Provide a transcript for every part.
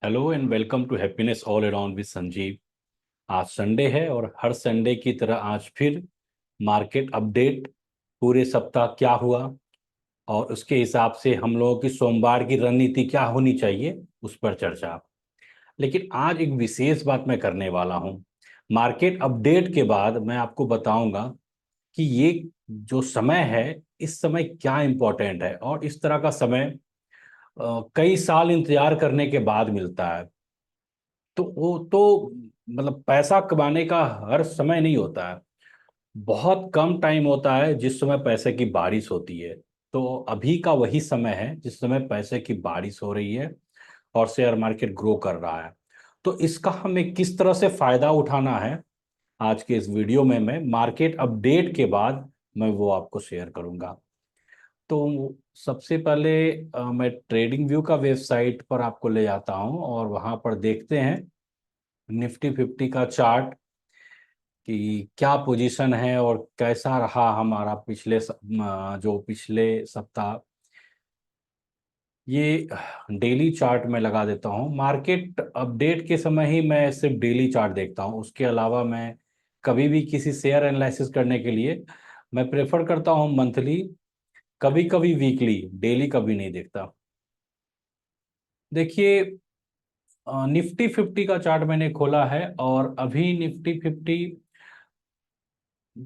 Hello and welcome to happiness all around with Sanjeev. आज Sunday है और हर संडे की तरह आज फिर मार्केट अपडेट, पूरे सप्ताह क्या हुआ और उसके हिसाब से हम लोगों की सोमवार की रणनीति क्या होनी चाहिए उस पर चर्चा। लेकिन आज एक विशेष बात मैं करने वाला हूं। मार्केट अपडेट के बाद मैं आपको बताऊंगा कि ये जो समय है, इस समय क्या इंपॉर्टेंट है और इस तरह का समय कई साल इंतजार करने के बाद मिलता है। तो वो तो मतलब पैसा कमाने का हर समय नहीं होता है। बहुत कम टाइम होता है जिस समय पैसे की बारिश होती है। तो अभी का वही समय है जिस समय पैसे की बारिश हो रही है और शेयर मार्केट ग्रो कर रहा है। तो इसका हमें किस तरह से फायदा उठाना है, आज के इस वीडियो में मैं मार्केट अपडेट के बाद मैं वो आपको शेयर करूंगा। तो सबसे पहले मैं ट्रेडिंग व्यू का वेबसाइट पर आपको ले जाता हूं और वहां पर देखते हैं निफ्टी 50 का चार्ट कि क्या पोजीशन है और कैसा रहा हमारा जो पिछले सप्ताह। ये डेली चार्ट में लगा देता हूँ। मार्केट अपडेट के समय ही मैं सिर्फ डेली चार्ट देखता हूँ, उसके अलावा मैं कभी भी किसी शेयर एनालिसिस करने के लिए मैं प्रेफर करता हूँ मंथली, कभी कभी वीकली, डेली कभी नहीं देखता। देखिए, निफ्टी 50 का चार्ट मैंने खोला है और अभी निफ्टी 50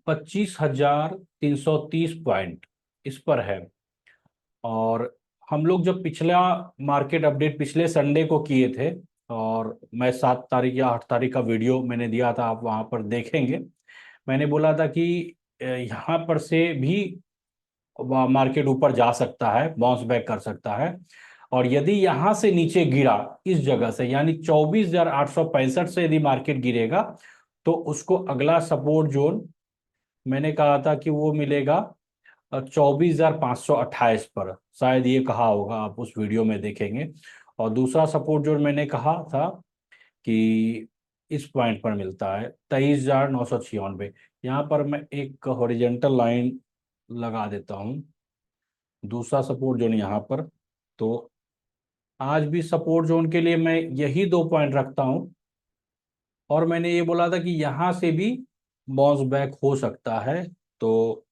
25,330 इस पर है। और हम लोग जब पिछला मार्केट अपडेट पिछले संडे को किए थे, और मैं 7 तारीख या 8 तारीख का वीडियो मैंने दिया था, आप वहां पर देखेंगे। मैंने बोला था कि यहाँ पर से भी मार्केट ऊपर जा सकता है, बाउंस बैक कर सकता है। और यदि यहाँ से नीचे गिरा, इस जगह से यानी 24,865 से यदि मार्केट गिरेगा, तो उसको अगला सपोर्ट जोन मैंने कहा था कि वो मिलेगा 24,528 पर। शायद ये कहा होगा, आप उस वीडियो में देखेंगे। और दूसरा सपोर्ट जो मैंने कहा था कि इस पॉइंट पर मिलता है 23,996। यहाँ पर मैं एक हॉरिजेंटल लाइन लगा देता हूँ, दूसरा सपोर्ट जोन यहाँ पर। तो आज भी सपोर्ट जोन के लिए मैं यही 2 पॉइंट रखता हूँ। और मैंने ये बोला था कि यहाँ से भी बाउंस बैक हो सकता है। तो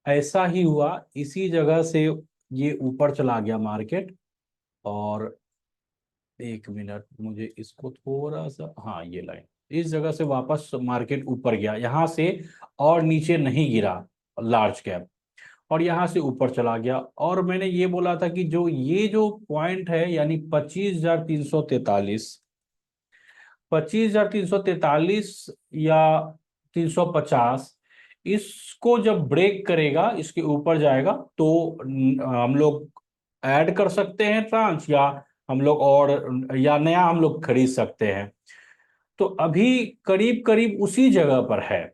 ऐसा ही हुआ, इसी जगह से ये ऊपर चला गया मार्केट। और एक मिनट, मुझे इसको थोड़ा सा, हाँ ये लाइन, इस जगह से वापस मार्केट ऊपर गया यहाँ से, और नीचे नहीं गिरा लार्ज कैप, और यहाँ से ऊपर चला गया। और मैंने ये बोला था कि जो पॉइंट है यानी 25,343, 25,343 या 350, इसको जब ब्रेक करेगा, इसके ऊपर जाएगा, तो हम लोग ऐड कर सकते हैं ट्रांच, या हम लोग और या नया हम लोग खरीद सकते हैं। तो अभी करीब करीब उसी जगह पर है।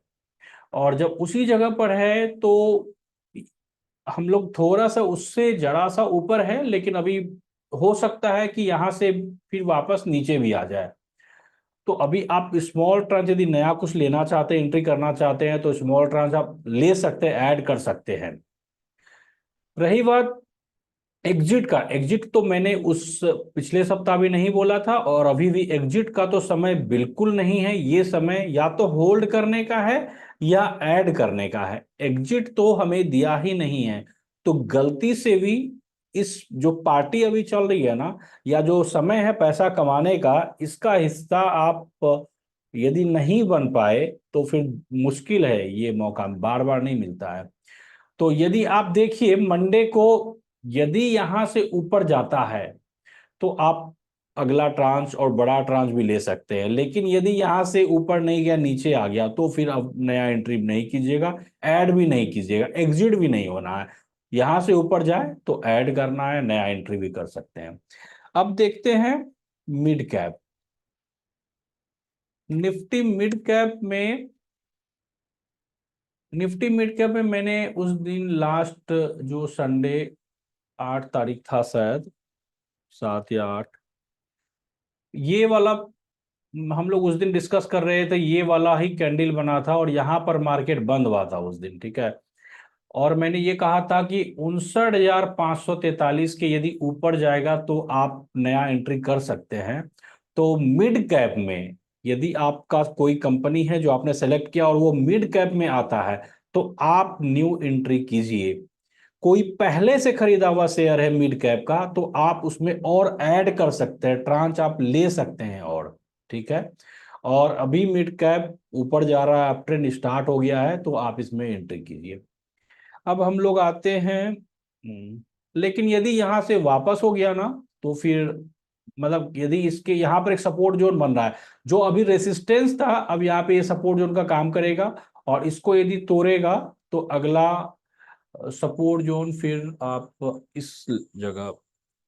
और जब उसी जगह पर है तो हम लोग थोड़ा सा उससे जरा सा ऊपर है, लेकिन अभी हो सकता है कि यहां से फिर वापस नीचे भी आ जाए। तो अभी आप स्मॉल ट्रांच यदि नया कुछ लेना चाहते हैं, एंट्री करना चाहते हैं, तो स्मॉल ट्रांच आप ले सकते हैं, ऐड कर सकते हैं। रही बात एग्जिट का, एग्जिट तो मैंने उस पिछले सप्ताह भी नहीं बोला था, और अभी भी एग्जिट का तो समय बिल्कुल नहीं है। ये समय या तो होल्ड करने का है या ऐड करने का है। एग्जिट तो हमें दिया ही नहीं है। तो गलती से भी इस जो पार्टी अभी चल रही है ना, या जो समय है पैसा कमाने का, इसका हिस्सा आप यदि नहीं बन पाए तो फिर मुश्किल है। ये मौका बार बार नहीं मिलता है। तो यदि आप देखिए मंडे को, यदि यहां से ऊपर जाता है तो आप अगला ट्रांच और बड़ा ट्रांच भी ले सकते हैं। लेकिन यदि यहां से ऊपर नहीं गया, नीचे आ गया, तो फिर अब नया एंट्री नहीं कीजिएगा, ऐड भी नहीं कीजिएगा, एग्जिट भी नहीं होना है। यहां से ऊपर जाए तो ऐड करना है, नया एंट्री भी कर सकते हैं। अब देखते हैं mid cap. Nifty mid cap में निफ्टी मिड कैप में मैंने उस दिन लास्ट जो संडे, 8 तारीख था शायद, 7 या 8, ये वाला हम लोग उस दिन डिस्कस कर रहे थे। ये वाला ही कैंडल बना था और यहाँ पर मार्केट बंद हुआ था उस दिन, ठीक है। और मैंने ये कहा था कि 59,543 के यदि ऊपर जाएगा तो आप नया एंट्री कर सकते हैं। तो मिड कैप में यदि आपका कोई कंपनी है जो आपने सेलेक्ट किया और वो मिड कैप में आता है तो आप न्यू एंट्री कीजिए। कोई पहले से खरीदा हुआ शेयर है मिड कैप का तो आप उसमें और ऐड कर सकते हैं, ट्रांच आप ले सकते हैं और। ठीक है। और अभी मिड कैप ऊपर जा रहा है, अप ट्रेंड स्टार्ट हो गया है, तो आप इसमें एंट्री कीजिए। अब हम लोग आते हैं लेकिन यदि यहां से वापस हो गया ना तो फिर मतलब यदि इसके यहाँ पर एक सपोर्ट जोन बन रहा है, जो अभी रेसिस्टेंस था, अब यहाँ पे ये सपोर्ट जोन का काम करेगा। और इसको यदि तोड़ेगा तो अगला सपोर्ट जोन फिर आप इस जगह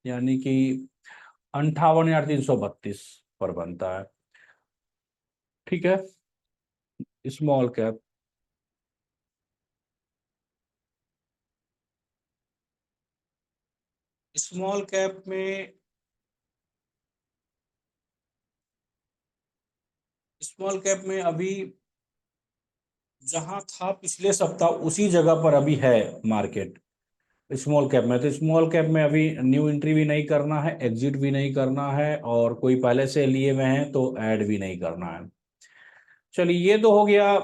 यानी कि 58,332 पर बनता है। ठीक है। Small cap. स्मॉल कैप में स्मॉल कैप में अभी जहां था पिछले सप्ताह उसी जगह पर अभी है मार्केट। स्मॉल कैप में तो स्मॉल कैप में अभी न्यू एंट्री भी नहीं करना है, एग्जिट भी नहीं करना है, और कोई पहले से लिए हुए हैं तो ऐड भी नहीं करना है। चलिए ये तो हो गया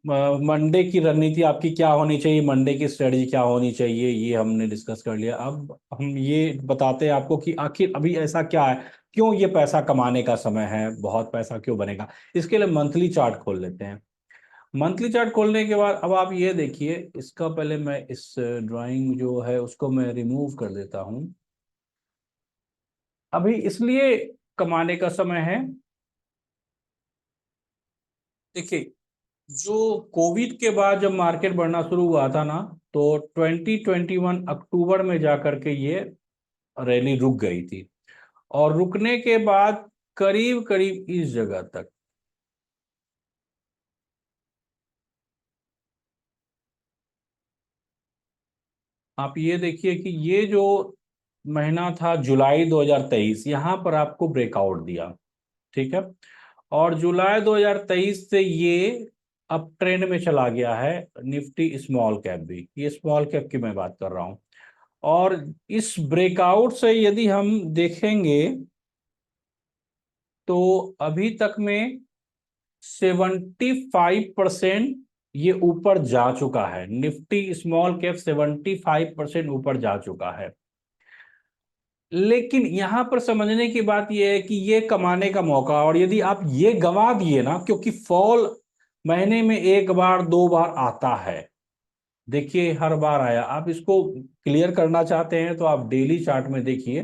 मंडे की रणनीति आपकी क्या होनी चाहिए, मंडे की स्ट्रेटजी क्या होनी चाहिए, ये हमने डिस्कस कर लिया। अब हम ये बताते हैं आपको कि आखिर अभी ऐसा क्या है, क्यों ये पैसा कमाने का समय है, बहुत पैसा क्यों बनेगा। इसके लिए मंथली चार्ट खोल लेते हैं। मंथली चार्ट खोलने के बाद अब आप ये देखिए, इसका पहले मैं इस ड्राइंग जो है उसको मैं रिमूव कर देता हूं। अभी इसलिए कमाने का समय है, देखिए जो कोविड के बाद जब मार्केट बढ़ना शुरू हुआ था ना, तो 2021 अक्टूबर में जाकर के ये रैली रुक गई थी। और रुकने के बाद करीब करीब इस जगह तक आप ये देखिए कि ये जो महीना था जुलाई 2023, यहां पर आपको ब्रेकआउट दिया। ठीक है। और जुलाई 2023 से ये अप ट्रेंड में चला गया है। निफ्टी स्मॉल कैप भी, ये स्मॉल कैप की मैं बात कर रहा हूं। और इस ब्रेकआउट से यदि हम देखेंगे तो अभी तक में 75% ये ऊपर जा चुका है। निफ्टी स्मॉल कैप 75% ऊपर जा चुका है। लेकिन यहां पर समझने की बात यह है कि ये कमाने का मौका, और यदि आप ये गंवा दिए ना, क्योंकि फॉल महीने में एक बार दो बार आता है, देखिए हर बार आया। आप इसको क्लियर करना चाहते हैं तो आप डेली चार्ट में देखिए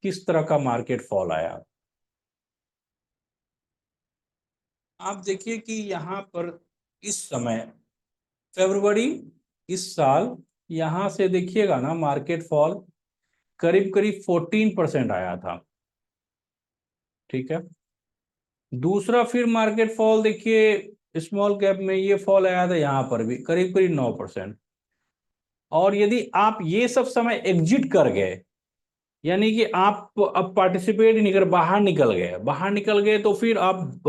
किस तरह का मार्केट फॉल आया। आप देखिए कि यहाँ पर इस समय फरवरी इस साल, यहां से देखिएगा ना मार्केट फॉल करीब करीब 14% आया था। ठीक है। दूसरा फिर मार्केट फॉल देखिए स्मॉल कैप में ये फॉल आया था यहां पर भी करीब करीब 9%। और यदि आप ये सब समय एग्जिट कर गए, यानी कि आप अब पार्टिसिपेट ही नहीं कर, बाहर निकल गए, बाहर निकल गए, तो फिर आप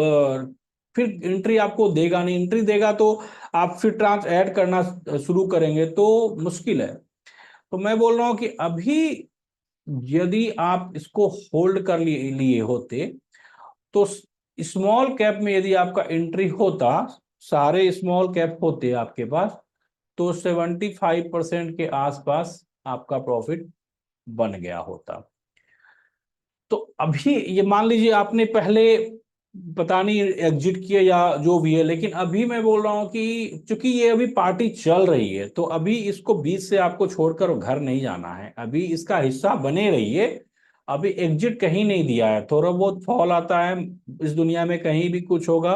फिर एंट्री आपको देगा नहीं। एंट्री देगा तो आप फिर ट्रांस ऐड करना शुरू करेंगे तो मुश्किल है। तो मैं बोल रहा हूं कि अभी यदि आप इसको होल्ड कर लिए होते तो स्मॉल कैप में यदि आपका एंट्री होता, सारे स्मॉल कैप होते आपके पास, तो 75% के आसपास आपका प्रॉफिट बन गया होता। तो अभी ये मान लीजिए आपने पहले पता नहीं एग्जिट किया या जो भी है, लेकिन अभी मैं बोल रहा हूं कि चूंकि ये अभी पार्टी चल रही है तो अभी इसको बीच से आपको छोड़कर घर नहीं जाना है, अभी इसका हिस्सा बने रहिए। अभी एग्जिट कहीं नहीं दिया है, थोड़ा बहुत फॉल आता है इस दुनिया में, कहीं भी कुछ होगा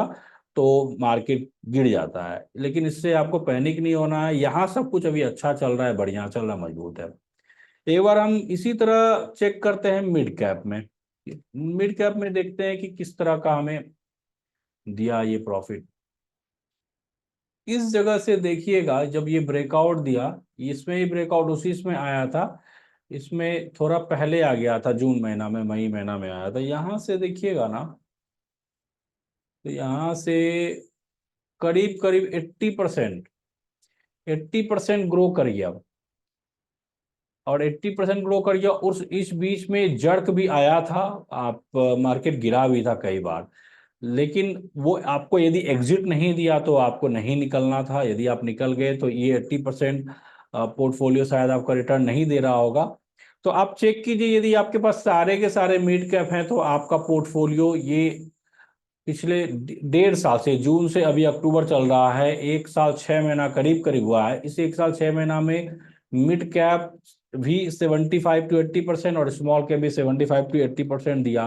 तो मार्केट गिर जाता है, लेकिन इससे आपको पैनिक नहीं होना है। यहाँ सब कुछ अभी अच्छा चल रहा है, बढ़िया चल रहा है, मजबूत है। एक बार हम इसी तरह चेक करते हैं मिड कैप में। मिड कैप में देखते हैं कि किस तरह का हमें दिया ये प्रॉफिट। इस जगह से देखिएगा जब ये ब्रेकआउट दिया, इसमें ही ब्रेकआउट उसी इसमें आया था, इसमें थोड़ा पहले आ गया था, जून महीना में, मई महीना में आया था। यहां से देखिएगा ना, तो यहां से करीब करीब 80%, 80% ग्रो कर गया, और 80% ग्रो कर गया। उस इस बीच में जर्क भी आया था, आप मार्केट गिरा भी था कई बार, लेकिन वो आपको यदि एग्जिट नहीं दिया तो आपको नहीं निकलना था। यदि आप निकल गए तो ये 80% पोर्टफोलियो शायद आपका रिटर्न नहीं दे रहा होगा। तो आप चेक कीजिए, यदि आपके पास सारे के सारे मिड कैप हैं तो आपका पोर्टफोलियो ये पिछले 1.5 साल से, जून से अभी अक्टूबर चल रहा है, 1 साल 6 महीना करीब करीब हुआ है, इस 1 साल 6 महीना में मिड कैप भी 75 to 80% और स्मॉल कैप भी 75 to 80% दिया।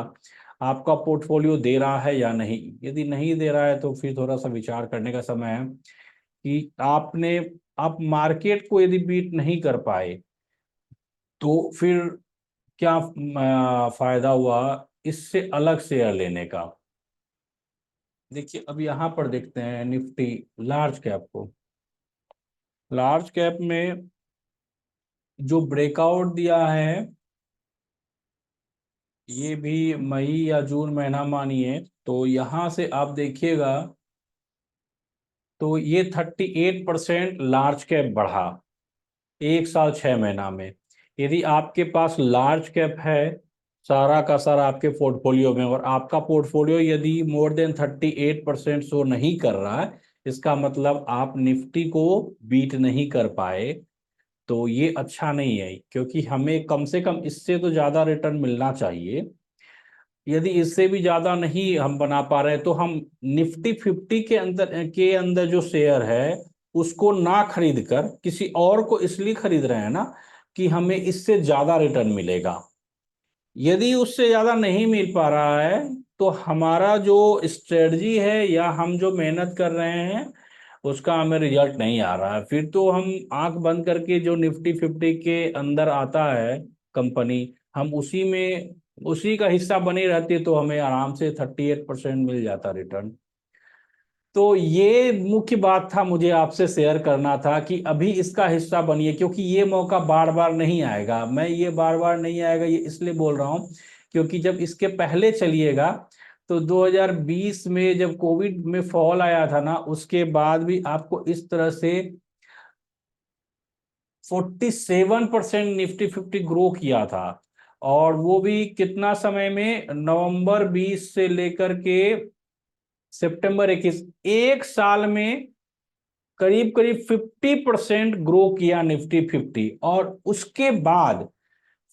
आपका पोर्टफोलियो दे रहा है या नहीं? यदि नहीं दे रहा है तो फिर थोड़ा सा विचार करने का समय है कि आप मार्केट को यदि बीट नहीं कर पाए तो फिर क्या फायदा हुआ इससे अलग शेयर लेने का। देखिए अब यहाँ पर देखते हैं निफ्टी लार्ज कैप को। लार्ज कैप में जो ब्रेकआउट दिया है, ये भी मई या जून महीना मानिए, तो यहाँ से आप देखिएगा तो ये 38% लार्ज कैप बढ़ा 1 साल 6 महीना में। यदि आपके पास लार्ज कैप है सारा का सारा आपके पोर्टफोलियो में, और आपका पोर्टफोलियो यदि मोर देन 38% शो नहीं कर रहा है, इसका मतलब आप निफ्टी को बीट नहीं कर पाए, तो ये अच्छा नहीं है, क्योंकि हमें कम से कम इससे तो ज्यादा रिटर्न मिलना चाहिए। यदि इससे भी ज्यादा नहीं हम बना पा रहे तो हम निफ्टी 50 के अंदर जो शेयर है उसको ना खरीद कर किसी और को इसलिए खरीद रहे हैं ना कि हमें इससे ज्यादा रिटर्न मिलेगा। यदि उससे ज्यादा नहीं मिल पा रहा है तो हमारा जो स्ट्रेटजी है या हम जो मेहनत कर रहे हैं उसका हमें रिजल्ट नहीं आ रहा है, फिर तो हम आंख बंद करके जो निफ्टी 50 के अंदर आता है कंपनी, हम उसी का हिस्सा बने रहते तो हमें आराम से 38% मिल जाता रिटर्न। तो ये मुख्य बात था, मुझे आपसे शेयर करना था कि अभी इसका हिस्सा बनिए, क्योंकि ये मौका बार बार नहीं आएगा। मैं ये बार बार नहीं आएगा ये इसलिए बोल रहा हूँ क्योंकि जब इसके पहले चलिएगा तो 2020 में जब कोविड में फॉल आया था ना, उसके बाद भी आपको इस तरह से 47% निफ्टी 50 ग्रो किया था। और वो भी कितना समय में, नवंबर 20 से लेकर के सितंबर 21, 1 साल में करीब करीब 50% ग्रो किया निफ्टी 50। और उसके बाद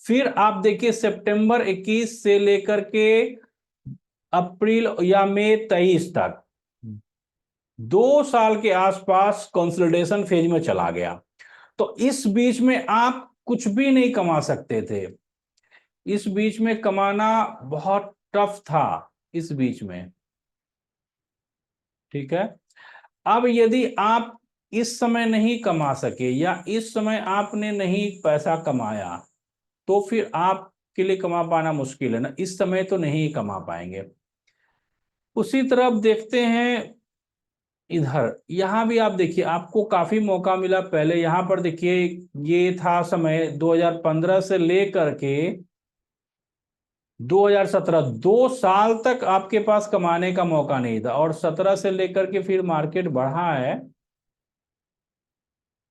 फिर आप देखिए सितंबर 21 से लेकर के अप्रैल या मई 23 तक 2 साल के आसपास कंसोलिडेशन फेज में चला गया। तो इस बीच में आप कुछ भी नहीं कमा सकते थे, इस बीच में कमाना बहुत टफ था इस बीच में। ठीक है, अब यदि आप इस समय नहीं कमा सके या इस समय आपने नहीं पैसा कमाया तो फिर आपके लिए कमा पाना मुश्किल है ना, इस समय तो नहीं कमा पाएंगे। उसी तरफ देखते हैं इधर, यहां भी आप देखिए आपको काफी मौका मिला पहले। यहां पर देखिए ये था समय 2015 से लेकर के 2017, 2 साल तक आपके पास कमाने का मौका नहीं था, और 17 से लेकर के फिर मार्केट बढ़ा है।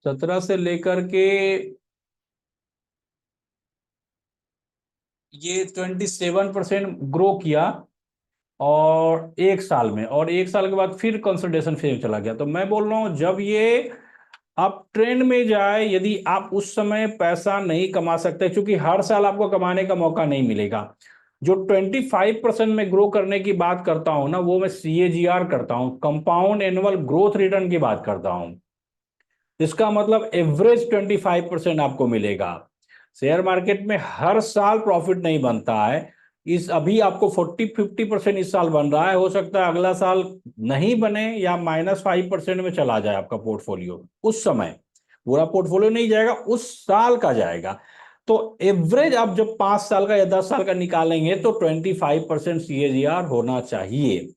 17 से लेकर के ये 27% ग्रो किया, और 1 साल में, और 1 साल के बाद फिर कंसोलिडेशन फेज में चला गया। तो मैं बोल रहा हूं जब ये आप ट्रेंड में जाए, यदि आप उस समय पैसा नहीं कमा सकते, क्योंकि हर साल आपको कमाने का मौका नहीं मिलेगा। जो 25% में ग्रो करने की बात करता हूं ना, वो मैं CAGR करता हूं, कंपाउंड एनुअल ग्रोथ रिटर्न की बात करता हूं। इसका मतलब एवरेज 25% आपको मिलेगा। शेयर मार्केट में हर साल प्रॉफिट नहीं बनता है। इस अभी आपको 40-50% इस साल बन रहा है, हो सकता है अगला साल नहीं बने या -5% में चला जाए आपका पोर्टफोलियो। उस समय पूरा पोर्टफोलियो नहीं जाएगा, उस साल का जाएगा। तो एवरेज आप जब 5 साल का या 10 साल का निकालेंगे तो 25% CAGR होना चाहिए।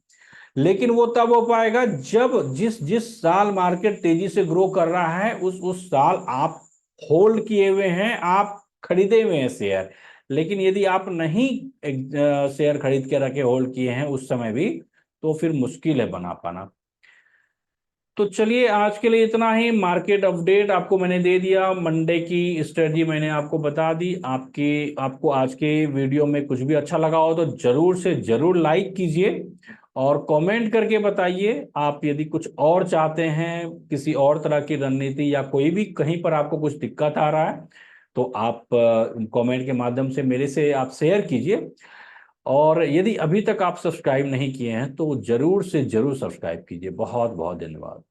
लेकिन वो तब हो पाएगा जब जिस जिस साल मार्केट तेजी से ग्रो कर रहा है उस साल आप होल्ड किए हुए हैं, आप खरीदे हुए हैं शेयर। लेकिन यदि आप नहीं शेयर खरीद के रखे होल्ड किए हैं उस समय भी, तो फिर मुश्किल है बना पाना। तो चलिए आज के लिए इतना ही। मार्केट अपडेट आपको मैंने दे दिया, मंडे की स्ट्रेटजी मैंने आपको बता दी। आपको आज के वीडियो में कुछ भी अच्छा लगा हो तो जरूर से जरूर लाइक कीजिए और कमेंट करके बताइए। आप यदि कुछ और चाहते हैं, किसी और तरह की रणनीति या कोई भी कहीं पर आपको कुछ दिक्कत आ रहा है, तो आप कमेंट के माध्यम से मेरे से आप शेयर कीजिए। और यदि अभी तक आप सब्सक्राइब नहीं किए हैं तो जरूर से जरूर सब्सक्राइब कीजिए। बहुत बहुत धन्यवाद।